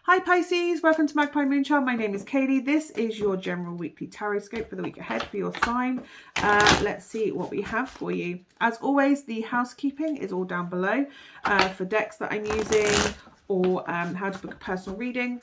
Hi Pisces, welcome to Magpie Moonchild. My name is Kayleigh. This is your general weekly Tarotscope for the week ahead for your sign. Let's see what we have for you. As always, the housekeeping is all down below for decks that I'm using or how to book a personal reading.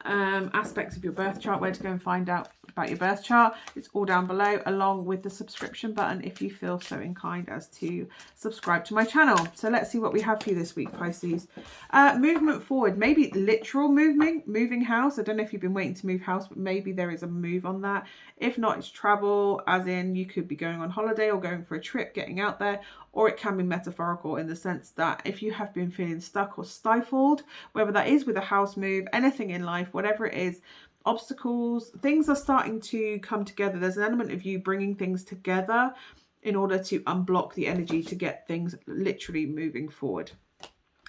Aspects of your birth chart, where to go and find out about your birth chart. It's all down below, along with the subscription button if you feel so inclined as to subscribe to my channel. So let's see what we have for you this week, Pisces. Movement forward, maybe literal moving house. I don't know if you've been waiting to move house, but maybe there is a move on that. If not, it's travel, as in you could be going on holiday or going for a trip, getting out there. Or it can be metaphorical in the sense that if you have been feeling stuck or stifled, whether that is with a house move, anything in life, whatever it is, obstacles, things are starting to come together. There's an element of you bringing things together in order to unblock the energy to get things literally moving forward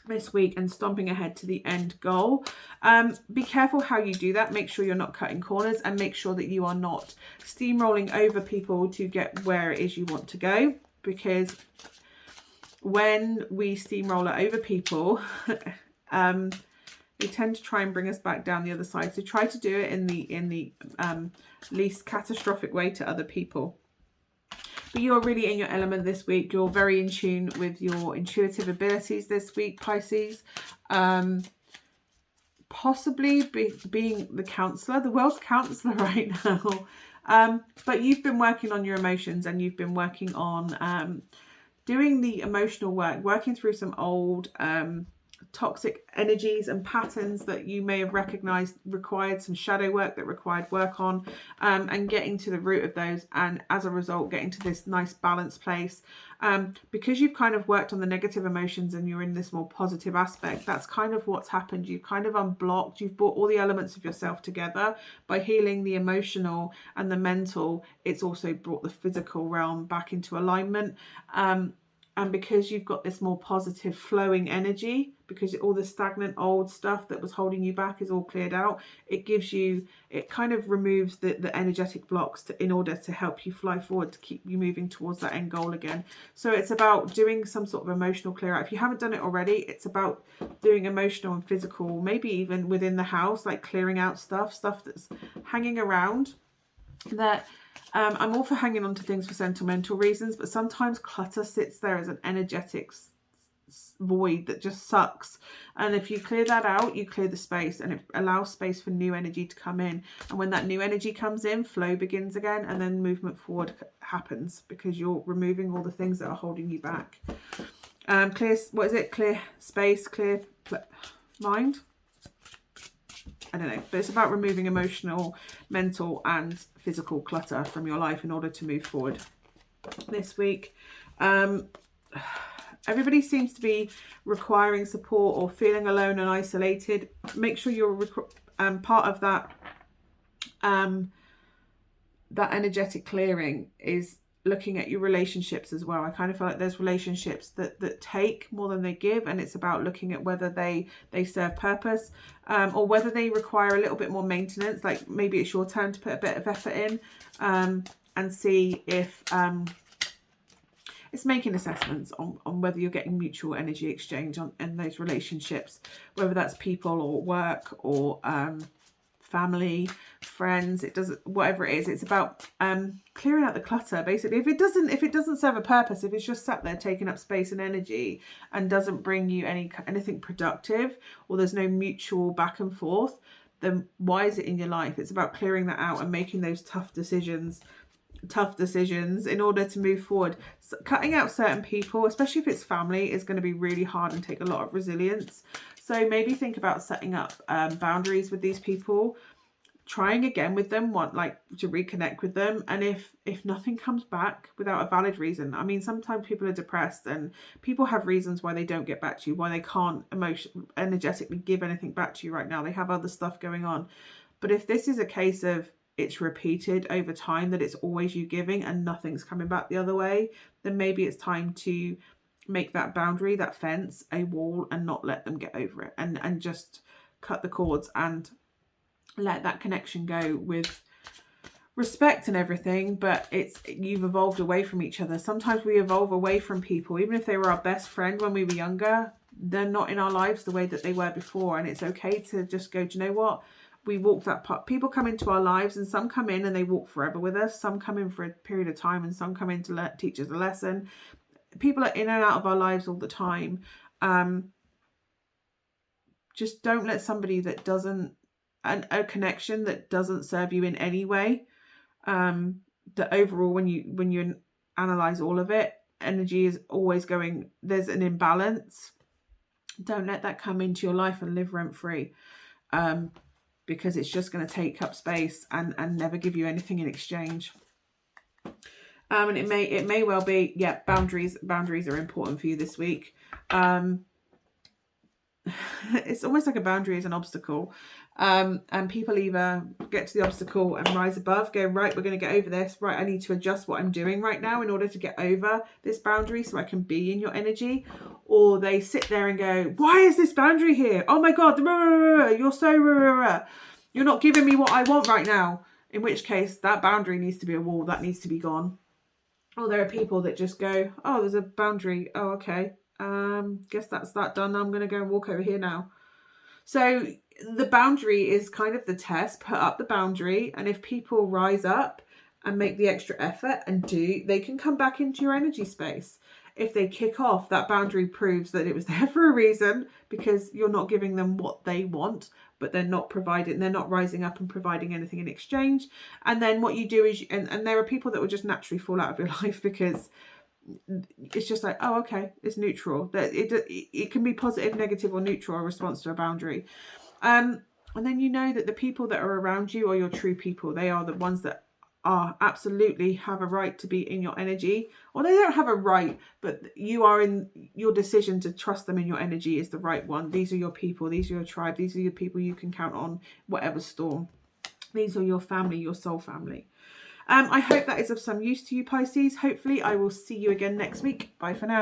this week and stomping ahead to the end goal. Be careful how you do that. Make sure you're not cutting corners, and make sure that you are not steamrolling over people to get where it is you want to go, because when we steamroller over people, they tend to try and bring us back down the other side. So try to do it in the least catastrophic way to other people. But you're really in your element this week. You're very in tune with your intuitive abilities this week, Pisces. Possibly being the counselor, the world's counselor right now. But you've been working on your emotions, and you've been working on doing the emotional work, working through some old toxic energies and patterns that you may have recognized required some shadow work, that required work on, and getting to the root of those, and as a result getting to this nice balanced place. Because you've kind of worked on the negative emotions and you're in this more positive aspect, that's kind of what's happened. You've kind of unblocked, you've brought all the elements of yourself together by healing the emotional and the mental. It's also brought the physical realm back into alignment. And because you've got this more positive flowing energy, because all the stagnant old stuff that was holding you back is all cleared out, it gives you, it kind of removes the energetic blocks in order to help you fly forward, to keep you moving towards that end goal again. So it's about doing some sort of emotional clear out. If you haven't done it already, it's about doing emotional and physical, maybe even within the house, like clearing out stuff that's hanging around that. I'm all for hanging on to things for sentimental reasons, but sometimes clutter sits there as an energetic void that just sucks. And if you clear that out, you clear the space, and it allows space for new energy to come in. And when that new energy comes in, flow begins again, and then movement forward happens, because you're removing all the things that are holding you back. Clear, what is it? Clear space, clear mind? I don't know, but it's about removing emotional, mental and physical clutter from your life in order to move forward this week. Everybody seems to be requiring support or feeling alone and isolated. Make sure you're part of that that energetic clearing is looking at your relationships as well. I kind of feel like there's relationships that take more than they give, and it's about looking at whether they serve purpose, or whether they require a little bit more maintenance. Like maybe it's your turn to put a bit of effort in, and see if it's making assessments on whether you're getting mutual energy exchange in those relationships, whether that's people or work or family, friends. It doesn't, whatever it is, it's about clearing out the clutter basically. If it doesn't serve a purpose, if it's just sat there taking up space and energy and doesn't bring you anything productive, or there's no mutual back and forth, then why is it in your life? It's about clearing that out and making those tough decisions in order to move forward. So cutting out certain people, especially if it's family, is going to be really hard and take a lot of resilience. So maybe think about setting up boundaries with these people, trying again with them, to reconnect with them. And if nothing comes back without a valid reason, I mean, sometimes people are depressed and people have reasons why they don't get back to you, why they can't energetically give anything back to you right now. They have other stuff going on. But if this is a case of it's repeated over time, that it's always you giving and nothing's coming back the other way, then maybe it's time to make that boundary, that fence, a wall, and not let them get over it, and just cut the cords and let that connection go with respect and everything. But you've evolved away from each other. Sometimes we evolve away from people, even if they were our best friend when we were younger. they're not in our lives the way that they were before. And it's okay to just go, do you know what? We walk that part. People come into our lives, and some come in and they walk forever with us. Some come in for a period of time, and some come in to teach us a lesson. People are in and out of our lives all the time. Just don't let somebody that doesn't, a connection that doesn't serve you in any way, that overall, when you analyze all of it, energy is always going, there's an imbalance. Don't let that come into your life and live rent free, because it's just going to take up space and never give you anything in exchange. And it may well be, yeah, boundaries are important for you this week. It's almost like a boundary is an obstacle, and people either get to the obstacle and rise above, go, right, we're going to get over this, right, I need to adjust what I'm doing right now in order to get over this boundary so I can be in your energy, or they sit there and go, why is this boundary here? Oh my god, you're so you're not giving me what I want right now, in which case that boundary needs to be a wall, that needs to be gone. Or there are people that just go, oh, there's a boundary, oh okay, guess that's that done. I'm going to go and walk over here now. So the boundary is kind of the test. Put up the boundary, and if people rise up and make the extra effort and they can come back into your energy space. If they kick off, that boundary proves that it was there for a reason, because you're not giving them what they want, but they're not rising up and providing anything in exchange. And then what you do is, and there are people that will just naturally fall out of your life because it's just like, oh, okay, it's neutral. That it can be positive, negative, or neutral, a response to a boundary. And then you know that the people that are around you are your true people. They are the ones that are absolutely have a right to be in your energy, or they don't have a right, but you are in your decision to trust them in your energy is the right one. These are your people. These are your tribe. These are your people you can count on, whatever storm. These are your family, your soul family. I hope that is of some use to you, Pisces. Hopefully I will see you again next week. Bye for now.